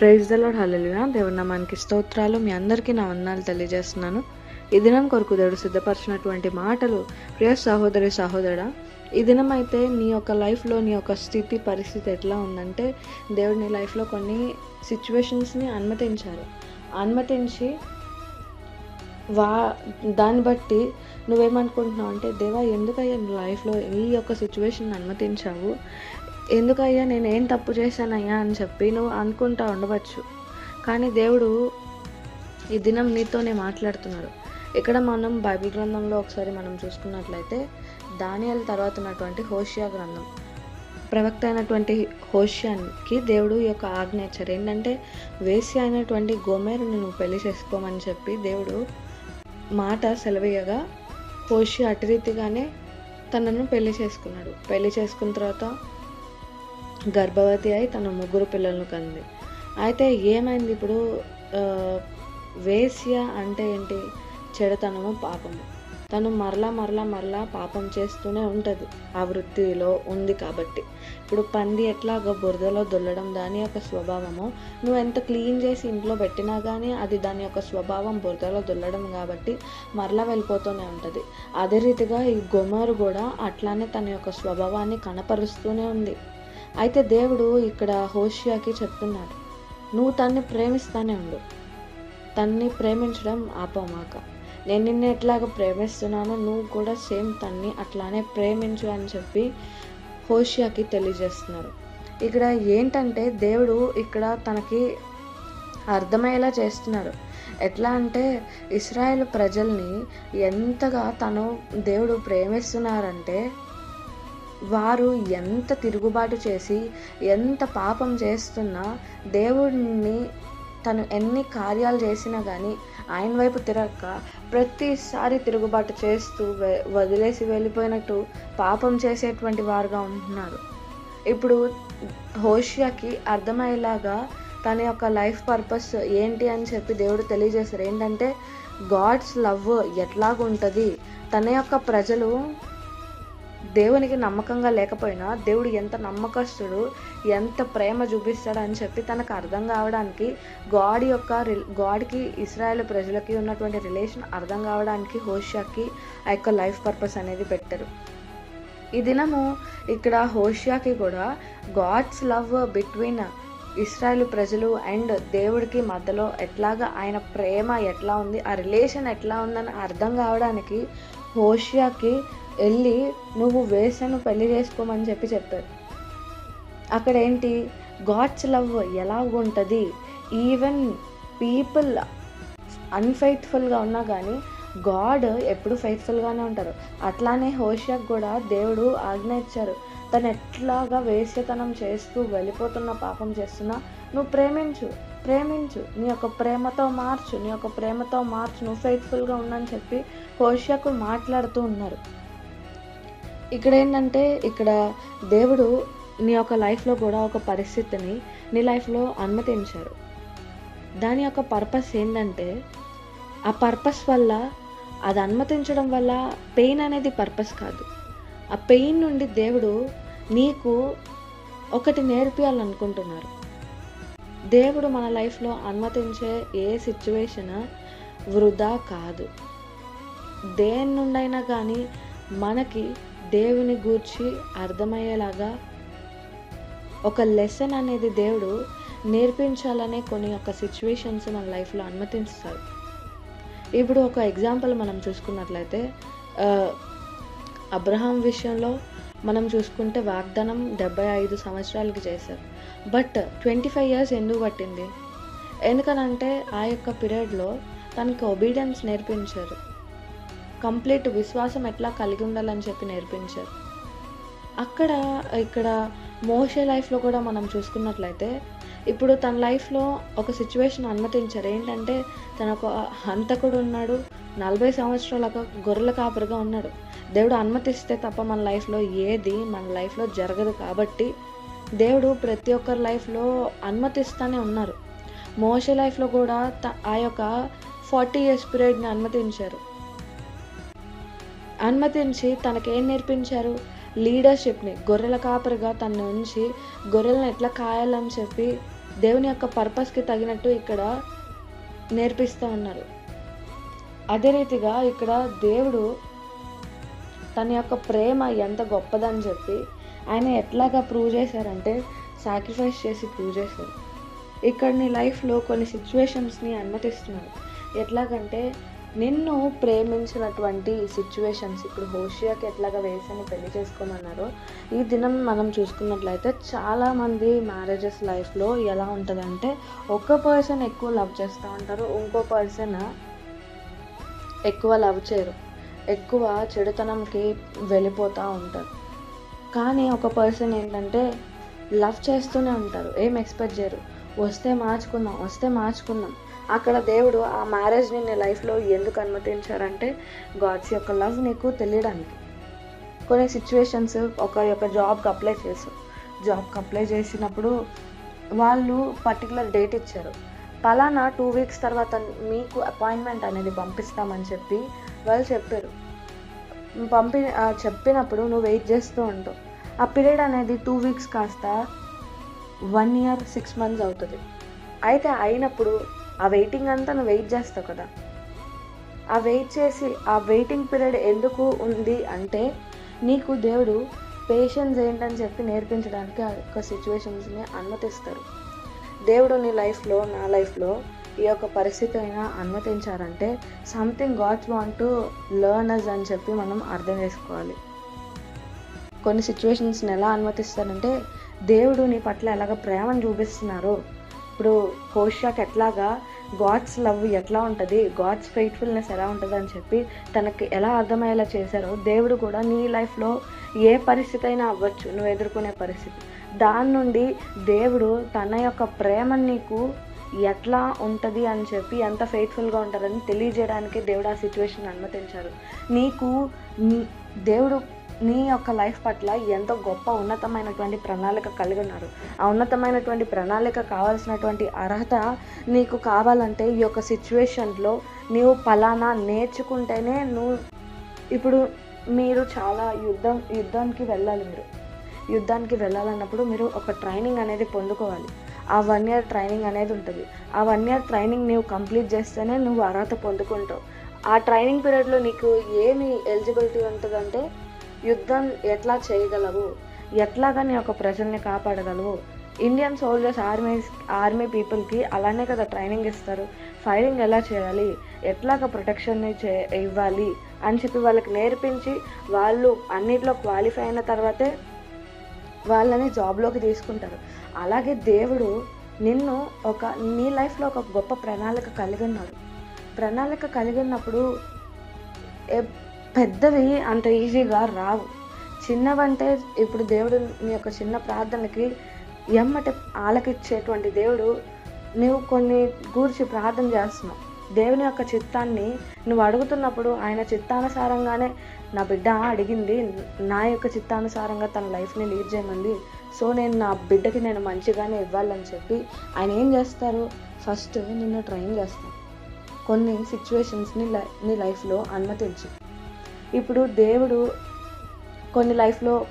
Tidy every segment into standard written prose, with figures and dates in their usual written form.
Praise the lord, హల్లెలూయా. దేవుని నామానికి స్తోత్రాలు. మీ అందరికీ నా వందనాలు తెలియజేస్తున్నాను. ఈ దినం కొరకు దేవుడు సిద్ధపరిచినటువంటి మాటలు, ప్రియ సహోదరి సహోదరుడా, ఈ దినం అయితే నీ యొక్క లైఫ్లో నీ యొక్క స్థితి పరిస్థితి ఎట్లా ఉందంటే, దేవుడు నీ లైఫ్లో కొన్ని సిచ్యువేషన్స్ని అనుమతించి దాన్ని బట్టి నువ్వేమనుకుంటున్నావు అంటే, దేవా ఎందుకయ్యా నీ లైఫ్లో ఈ యొక్క సిచ్యువేషన్ అనుమతించావు, ఎందుకయ్యా నేను ఏం తప్పు చేశానయ్యా అని చెప్పి నువ్వు అనుకుంటా ఉండవచ్చు. కానీ దేవుడు ఈ దినం నీతోనే మాట్లాడుతున్నాడు. ఇక్కడ మనం బైబిల్ గ్రంథంలో ఒకసారి మనం చూసుకున్నట్లయితే, దానియేలు తర్వాత ఉన్నటువంటి హోషియా గ్రంథం, ప్రవక్త అయినటువంటి హోషియాకి దేవుడు ఈ యొక్క ఆజ్ఞ ఇచ్చారు. ఏంటంటే, వేశ్య అయినటువంటి గోమెరుని నువ్వు పెళ్లి చేసుకోమని చెప్పి దేవుడు మాట సెలవీయగా, హోషియా అటు రీతిగానే తనను పెళ్లి చేసుకున్నాడు. పెళ్లి చేసుకున్న తర్వాత గర్భవతి అయి తన 3 పిల్లలను కంది. అయితే ఏమైంది ఇప్పుడు? వేశ్య అంటే ఏంటి? చెడుతనము, పాపము. తను మరలా పాపం చేస్తూనే ఉంటుంది. ఆ వృత్తిలో ఉంది కాబట్టి. ఇప్పుడు పంది ఎట్లాగో బురదలో దొల్లడం దాని యొక్క స్వభావము, నువ్వు ఎంత క్లీన్ చేసి ఇంట్లో పెట్టినా కానీ అది దాని యొక్క స్వభావం బురదలో దొల్లడం కాబట్టి మరలా వెళ్ళిపోతూనే ఉంటుంది. అదే రీతిగా ఈ గొమరు కూడా అట్లానే తన యొక్క స్వభావాన్ని కనపరుస్తూనే ఉంది. అయితే దేవుడు ఇక్కడ హోషియాకి చెప్తున్నాడు, నువ్వు తన్ని ప్రేమిస్తానే ఉండు, తన్ని ప్రేమించడం ఆపమాక. నేను నిన్ను ఎట్లాగ ప్రేమిస్తున్నానో నువ్వు కూడా సేమ్ తన్ని అట్లానే ప్రేమించు అని చెప్పి హోషియాకి తెలియజేస్తున్నారు. ఇక్కడ ఏంటంటే, దేవుడు ఇక్కడ తనకి అర్థమయ్యేలా చేస్తున్నారు. ఎట్లా అంటే, ఇశ్రాయేలు ప్రజల్ని ఎంతగా దేవుడు ప్రేమిస్తున్నారంటే, వారు ఎంత తిరుగుబాటు చేసి ఎంత పాపం చేస్తున్నా దేవుడిని తను ఎన్ని కార్యాలు చేసినా కానీ ఆయన వైపు తిరగక ప్రతిసారి తిరుగుబాటు చేస్తూ వదిలేసి వెళ్ళిపోయినట్టు పాపం చేసేటువంటి వారుగా ఉంటున్నారు. ఇప్పుడు హోషియాకి అర్థమయ్యేలాగా తన యొక్క లైఫ్ పర్పస్ ఏంటి అని చెప్పి దేవుడు తెలియజేశారు. ఏంటంటే, గాడ్స్ లవ్ ఎట్లాగుంటుంది, తన యొక్క ప్రజలు దేవునికి నమ్మకంగా లేకపోయినా దేవుడు ఎంత నమ్మకస్తుడు, ఎంత ప్రేమ చూపిస్తాడు అని చెప్పి తనకు అర్థం కావడానికి, గాడ్కి ఇశ్రాయేలు ప్రజలకి ఉన్నటువంటి రిలేషన్ అర్థం కావడానికి హోషియాకి ఆ యొక్క లైఫ్ పర్పస్ అనేది పెట్టారు. ఈ దినము ఇక్కడ హోషియాకి కూడా గాడ్స్ లవ్ బిట్వీన్ ఇశ్రాయేలు ప్రజలు అండ్ దేవుడికి మధ్యలో ఎట్లాగా ఆయన ప్రేమ ఎట్లా ఉంది, ఆ రిలేషన్ ఎట్లా ఉందని అర్థం కావడానికి హోషియాకి వెళ్ళి నువ్వు వేశ్యను పెళ్లి చేసుకోమని చెప్పారు. అక్కడ ఏంటి? గాడ్స్ లవ్ ఎలా ఉంటుంది, ఈవెన్ పీపుల్ అన్ఫెయిత్ఫుల్గా ఉన్నా కానీ గాడ్ ఎప్పుడు ఫెయిత్ఫుల్గానే ఉంటారు. అట్లానే హోషియాకు కూడా దేవుడు ఆజ్ఞ ఇచ్చారు, తను ఎట్లాగా వేశ్యతనం చేస్తూ వెళ్ళిపోతున్న పాపం చేస్తున్నా నువ్వు ప్రేమించు, నీ యొక్క ప్రేమతో మార్చు, నువ్వు ఫెయిత్ఫుల్గా ఉండని చెప్పి హోషియాకు మాట్లాడుతూ ఉన్నారు. ఇక్కడ ఏంటంటే, ఇక్కడ దేవుడు నీ యొక్క లైఫ్లో కూడా ఒక పరిస్థితిని నీ లైఫ్లో అనుమతించారు. దాని యొక్క పర్పస్ ఏంటంటే, ఆ పర్పస్ వల్ల, అది అనుమతించడం వల్ల పెయిన్ అనేది పర్పస్ కాదు. ఆ పెయిన్ నుండి దేవుడు నీకు ఒకటి నేర్పియాలనుకుంటున్నారు. దేవుడు మన లైఫ్లో అనుమతించే ఏ సిచ్యువేషన్ వృధా కాదు. దేని నుండైనా కానీ మనకి దేవుని గూర్చి అర్థమయ్యేలాగా ఒక లెసన్ అనేది దేవుడు నేర్పించాలనే కొన్ని ఒక సిచ్యువేషన్స్ మన లైఫ్లో అనుమతిస్తారు. ఇప్పుడు ఒక ఎగ్జాంపుల్ మనం చూసుకున్నట్లయితే, అబ్రహాం విషయంలో మనం చూసుకుంటే వాగ్దానం 75 సంవత్సరాలకి చేశారు. బట్ 25 years ఎందుకు పట్టింది? ఎందుకనంటే ఆ యొక్క పీరియడ్లో తనకి ఒబీడియన్స్ నేర్పించారు, కంప్లీట్ విశ్వాసం ఎట్లా కలిగి ఉండాలని చెప్పి నేర్పించారు. ఇక్కడ మోషే లైఫ్లో కూడా మనం చూసుకున్నట్లయితే, ఇప్పుడు తన లైఫ్లో ఒక సిచ్యువేషన్ అనుమతించారు. ఏంటంటే, తన ఒక హంతకుడు ఉన్నాడు, 40 సంవత్సరాలుగా గొర్రెల కాపరిగా ఉన్నాడు. దేవుడు అనుమతిస్తే తప్ప మన లైఫ్లో జరగదు. కాబట్టి దేవుడు ప్రతి ఒక్కరి లైఫ్లో అనుమతిస్తూనే ఉన్నారు. మోషే లైఫ్లో కూడా ఆ యొక్క 40 years పీరియడ్ని అనుమతించి తనకేం నేర్పించారు? లీడర్షిప్ని, గొర్రెల కాపరిగా తను ఉంచి గొర్రెలను ఎట్లా కాయాలని చెప్పి దేవుని యొక్క పర్పస్కి తగినట్టు ఇక్కడ నేర్పిస్తూ ఉన్నారు. అదే రీతిగా ఇక్కడ దేవుడు తన యొక్క ప్రేమ ఎంత గొప్పదని చెప్పి ఆయన ఎట్లాగా ప్రూవ్ చేశారంటే సాక్రిఫైస్ చేసి ప్రూవ్ చేశారు. ఇక్కడ నీ లైఫ్లో కొన్ని సిచ్యువేషన్స్ని అనుమతిస్తున్నారు. ఎట్లాగంటే నిన్ను ప్రేమించినటువంటి సిచ్యువేషన్స్, ఇప్పుడు హోషియాకి ఎట్లాగా వేసని పెళ్లి చేసుకోమన్నారో ఈ దినం మనం చూసుకున్నట్లయితే చాలామంది మ్యారేజెస్ లైఫ్లో ఎలా ఉంటుందంటే ఒక పర్సన్ ఎక్కువ లవ్ చేస్తూ ఉంటారు, ఇంకో పర్సన్ ఎక్కువ లవ్ చేయరు, ఎక్కువ చెడుతనంకి వెళ్ళిపోతూ ఉంటారు. కానీ ఒక పర్సన్ ఏంటంటే లవ్ చేస్తూనే ఉంటారు, ఏం ఎక్స్పెక్ట్ చేయరు, వస్తే మార్చుకుందాం. అక్కడ దేవుడు ఆ మ్యారేజ్ని నీ లైఫ్లో ఎందుకు అనుమతించారంటే గాడ్స్ యొక్క లవ్ నీకు తెలియడానికి. కొన్ని సిచ్యువేషన్స్, ఒక యొక్క జాబ్కి అప్లై చేసినప్పుడు వాళ్ళు పర్టికులర్ డేట్ ఇచ్చారు, పలానా 2 weeks తర్వాత మీకు అపాయింట్మెంట్ అనేది పంపిస్తామని చెప్పి వాళ్ళు చెప్పారు. చెప్పినప్పుడు నువ్వు వెయిట్ చేస్తూ ఉంటావు. ఆ పీరియడ్ అనేది 2 weeks కాస్త 1 year 6 months అవుతుంది. అయితే అయినప్పుడు ఆ వెయిటింగ్ అంతా నువ్వు వెయిట్ చేస్తావు కదా, ఆ వెయిటింగ్ పీరియడ్ ఎందుకు ఉంది అంటే నీకు దేవుడు పేషెన్స్ ఏంటని చెప్పి నేర్పించడానికి ఆ యొక్క సిచ్యువేషన్స్ని అనుమతిస్తారు. దేవుడు నీ లైఫ్లో, నా లైఫ్లో ఈ యొక్క పరిస్థితి అయినా అనుమతించారంటే something gods want to learn us అని చెప్పి మనం అర్థం చేసుకోవాలి. కొన్ని సిచ్యువేషన్స్ని ఎలా అనుమతిస్తారంటే దేవుడు నీ పట్ల ఎలాగ ప్రేమను చూపిస్తున్నారు. ఇప్పుడు హోషియాకి ఎట్లాగా గాడ్స్ లవ్ ఎట్లా ఉంటుంది, గాడ్స్ ఫెయిత్ఫుల్నెస్ ఎలా ఉంటుంది అని చెప్పి తనకి ఎలా అర్థమయ్యేలా చేశారో దేవుడు కూడా నీ లైఫ్లో ఏ పరిస్థితి అయినా అవ్వచ్చు, నువ్వు ఎదుర్కొనే పరిస్థితి, దాని నుండి దేవుడు తన యొక్క ప్రేమను నీకు ఎట్లా ఉంటుంది అని చెప్పి ఎంత ఫెయిత్ఫుల్గా ఉంటారని తెలియజేయడానికి దేవుడు ఆ సిచ్యువేషన్ అనుమతించారు. దేవుడు నీ యొక్క లైఫ్ పట్ల ఎంతో గొప్ప ఉన్నతమైనటువంటి ప్రణాళిక కలిగి ఉన్నారు. ఆ ఉన్నతమైనటువంటి ప్రణాళిక కావాల్సినటువంటి అర్హత నీకు కావాలంటే ఈ యొక్క సిచ్యువేషన్లో నీవు పలానా నేర్చుకుంటేనే ఇప్పుడు మీరు చాలా యుద్ధానికి వెళ్ళాలన్నప్పుడు మీరు ఒక ట్రైనింగ్ అనేది పొందుకోవాలి. ఆ 1 year ట్రైనింగ్ అనేది ఉంటుంది. ఆ 1 year ట్రైనింగ్ నీవు కంప్లీట్ చేస్తేనే నువ్వు అర్హత పొందుకుంటావు. ఆ ట్రైనింగ్ పీరియడ్లో నీకు ఏమి ఎలిజిబిలిటీ ఉంటుందంటే యుద్ధం ఎట్లా చేయగలవు, ఎట్లాగా నీ యొక్క ప్రజల్ని కాపాడగలవు. ఇండియన్ సోల్జర్స్, ఆర్మీ పీపుల్కి అలానే కదా ట్రైనింగ్ ఇస్తారు. ఫైరింగ్ ఎలా చేయాలి, ఎట్లాగా ప్రొటెక్షన్ని ఇవ్వాలి అని చెప్పి వాళ్ళకి నేర్పించి వాళ్ళు అన్నిట్లో క్వాలిఫై అయిన తర్వాతే వాళ్ళని జాబ్లోకి తీసుకుంటారు. అలాగే దేవుడు నీ లైఫ్లో ఒక గొప్ప ప్రణాళిక కలిగి ఉన్నాడు. ప్రణాళిక కలిగి ఉన్నప్పుడు పెద్దవి అంత ఈజీగా రావు, చిన్నవంటే ఇప్పుడు దేవుడు నీ యొక్క చిన్న ప్రార్థనకి ఎమ్మటి ఆలకిచ్చేటువంటి దేవుడు. నువ్వు కొన్ని గూర్చి ప్రార్థన చేస్తున్నావు, దేవుని యొక్క చిత్తాన్ని నువ్వు అడుగుతున్నప్పుడు ఆయన చిత్తానుసారంగానే నా బిడ్డ అడిగింది, నా యొక్క చిత్తానుసారంగా తన లైఫ్ని లీడ్ చేయమంది, సో నేను నా బిడ్డకి నేను మంచిగానే ఇవ్వాలని చెప్పి ఆయన ఏం చేస్తారు, ఫస్ట్ నిన్ను ట్రైన్ చేస్తాను. కొన్ని సిచ్యువేషన్స్ని నీ లైఫ్లో అనుమతించు. ఇప్పుడు దేవుడు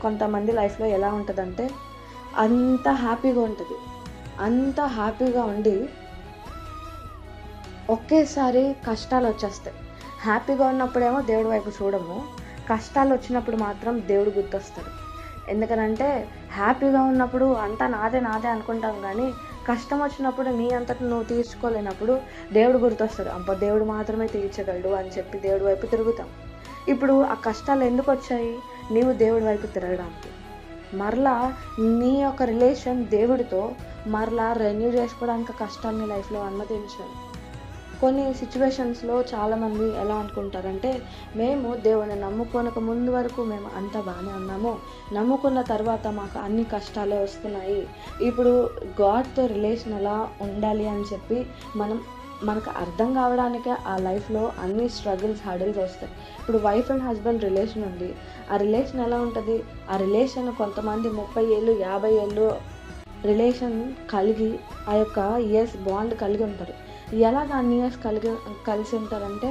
కొంతమంది లైఫ్లో ఎలా ఉంటుందంటే అంత హ్యాపీగా ఉంటుంది, అంత హ్యాపీగా ఉండి ఒకేసారి కష్టాలు వచ్చేస్తాయి. హ్యాపీగా ఉన్నప్పుడేమో దేవుడి వైపు చూడము, కష్టాలు వచ్చినప్పుడు మాత్రం దేవుడు గుర్తొస్తాడు. ఎందుకనంటే హ్యాపీగా ఉన్నప్పుడు అంతా నాదే అనుకుంటాం, కానీ కష్టం వచ్చినప్పుడు నీ అంతటి నువ్వు తీర్చుకోలేనప్పుడు దేవుడు గుర్తొస్తాడు. అబ్బా దేవుడు మాత్రమే తీర్చగలడు అని చెప్పి దేవుడి వైపు తిరుగుతాం. ఇప్పుడు ఆ కష్టాలు ఎందుకు వచ్చాయి, నీవు దేవుడి వైపు తిరగడానికి. మరలా నీ యొక్క రిలేషన్ దేవుడితో మరలా రెన్యూ చేసుకోవడానికి కష్టాన్ని లైఫ్లో అనుమతించాలి. కొన్ని సిచ్యువేషన్స్లో చాలామంది ఎలా అనుకుంటారంటే మేము దేవుడిని నమ్ముకోనక ముందు వరకు మేము అంతా బాగానే ఉన్నాము, నమ్ముకున్న తర్వాత మాకు అన్ని కష్టాలే వస్తున్నాయి. ఇప్పుడు గాడ్తో రిలేషన్ ఎలా ఉండాలి అని చెప్పి మనకు అర్థం కావడానికే ఆ లైఫ్లో అన్ని స్ట్రగుల్స్, హడల్స్ వస్తాయి. ఇప్పుడు వైఫ్ అండ్ హస్బెండ్ రిలేషన్ ఉంది, ఆ రిలేషన్ ఎలా ఉంటుంది, ఆ రిలేషన్ కొంతమంది 30 ఏళ్ళు 50 ఏళ్ళు రిలేషన్ కలిగి ఆ యొక్క ఇయర్స్ బాండ్ కలిగి ఉంటారు. ఎలాగ అన్ని ఇయర్స్ కలిసి ఉంటారంటే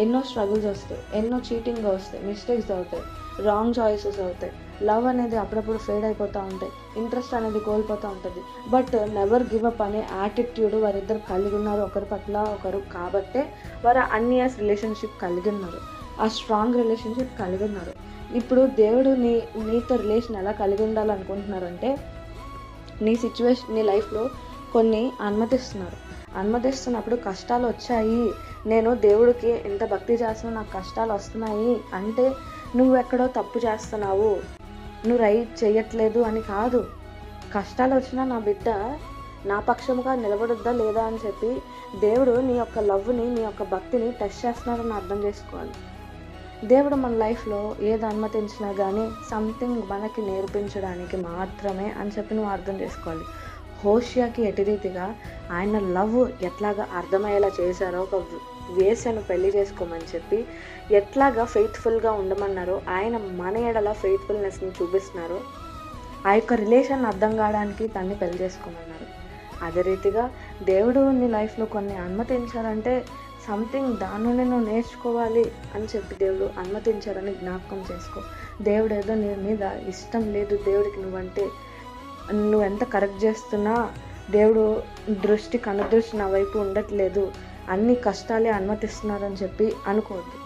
ఎన్నో స్ట్రగుల్స్ వస్తాయి, ఎన్నో చీటింగ్ వస్తాయి, మిస్టేక్స్ అవుతాయి, రాంగ్ చాయిసెస్ అవుతాయి. లవ్ అనేది అప్పుడప్పుడు ఫేడ్ అయిపోతూ ఉంటాయి, ఇంట్రెస్ట్ అనేది కోల్పోతూ ఉంటుంది. బట్ నెవర్ గివ్ అప్ అనే యాటిట్యూడ్ వారిద్దరు కలిగి ఉన్నారు ఒకరి పట్ల ఒకరు. కాబట్టే వారు అన్ని ఇయర్స్ రిలేషన్షిప్ కలిగి ఉన్నారు, ఆ స్ట్రాంగ్ రిలేషన్షిప్ కలిగి ఉన్నారు. ఇప్పుడు దేవుడు నీతో రిలేషన్ ఎలా కలిగి ఉండాలనుకుంటున్నారంటే, నీ లైఫ్లో కొన్ని అనుమతిస్తున్నప్పుడు కష్టాలు వచ్చాయి, నేను దేవుడికి ఎంత భక్తి చేస్తున్నా నాకు కష్టాలు వస్తున్నాయి అంటే నువ్వెక్కడో తప్పు చేస్తున్నావు, నువ్వు రైట్ చేయట్లేదు అని కాదు. కష్టాలు వచ్చినా నా బిడ్డ నా పక్షముగా నిలబడొద్దా లేదా అని చెప్పి దేవుడు నీ యొక్క లవ్ని, నీ యొక్క భక్తిని టెస్ట్ చేస్తున్నాడని అర్థం చేసుకోవాలి. దేవుడు మన లైఫ్లో ఏది అనుమతించినా కానీ సంథింగ్ మనకి నేర్పించడానికి మాత్రమే అని చెప్పి నువ్వు అర్థం చేసుకోవాలి. హోషియాకి ఎటు రీతిగా ఆయన లవ్ ఎట్లాగా అర్థమయ్యేలా చేశారో, ఒక వేసను పెళ్లి చేసుకోమని చెప్పి ఎట్లాగా ఫెయిత్ఫుల్గా ఉండమన్నారో, ఆయన మన ఎడల ఫెయిత్ఫుల్నెస్ని చూపిస్తున్నారో, ఆ యొక్క రిలేషన్ అర్థం కావడానికి తన్ని పెళ్లి చేసుకోమన్నారు. అదే రీతిగా దేవుడు నీ లైఫ్లో కొన్ని అనుమతించారంటే సంథింగ్ దాని నుండి నువ్వు నేర్చుకోవాలి అని చెప్పి దేవుడు అనుమతించారని జ్ఞాపకం చేసుకో. దేవుడు ఏదో నీ మీద ఇష్టం లేదు, దేవుడికి నువ్వెంత కరెక్ట్ చేస్తున్నా దేవుడు కనుదృష్టి నా వైపు ఉండట్లేదు, అన్ని కష్టాలే అనుమతిస్తున్నారని చెప్పి అనుకోవద్దు.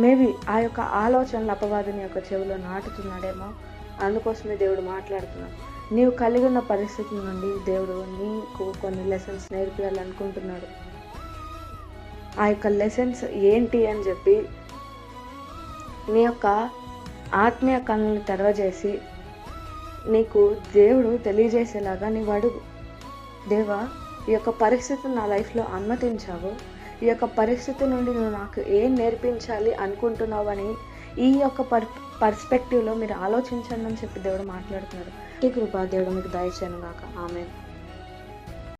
మేబీ ఆ యొక్క ఆలోచనలు అపవాదిని యొక్క చెవిలో నాటుతున్నాడేమో, అందుకోసమే దేవుడు మాట్లాడుతున్నాడు. నీవు కలిగి ఉన్న పరిస్థితుల నుండి దేవుడు నీకు కొన్ని లెసన్స్ నేర్పించాలనుకుంటున్నాడు. ఆ యొక్క లెసన్స్ ఏంటి అని చెప్పి నీ యొక్క ఆత్మీయ కన్నులను తెరవజేసి నీకు దేవుడు తెలియజేసేలాగా నీవు అడుగు. దేవా, ఈ యొక్క పరిస్థితిని నా లైఫ్లో అనుమతించావు, ఈ యొక్క పరిస్థితి నుండి నువ్వు నాకు ఏం నేర్పించాలి అనుకుంటున్నావు అని ఈ యొక్క పర్స్పెక్టివ్లో మీరు ఆలోచించండి అని చెప్పి దేవుడు మాట్లాడుతున్నాడు. ఈ కృప దేవుడు మీకు దయచేయను గాక. ఆమేన్.